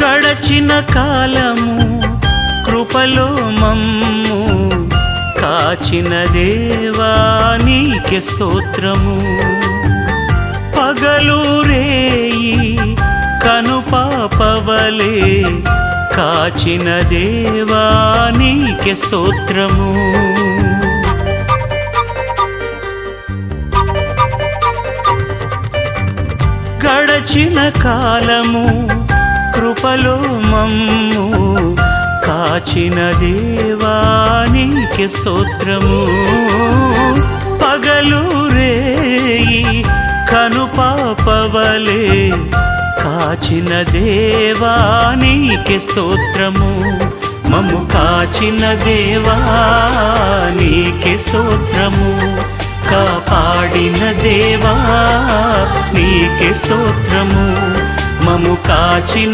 గడచిన కాలము కృపలో మమ్ము కాచిన దేవా నీకే స్తోత్రము. పగలు రేయి కనుపాపవలే కాచిన దేవా నీకే స్తోత్రము. గడచిన కాలము కృపలో మమ్ము కాచిన దేవా నీకే స్తోత్రము. పగలు రేయి కనుపాపవలే కాచిన దేవా నీకే స్తోత్రము. మమ్ము కాచిన దేవా నీకే స్తోత్రము. కాపాడిన దేవా నీకే స్తోత్రము. మమ్ము కాచిన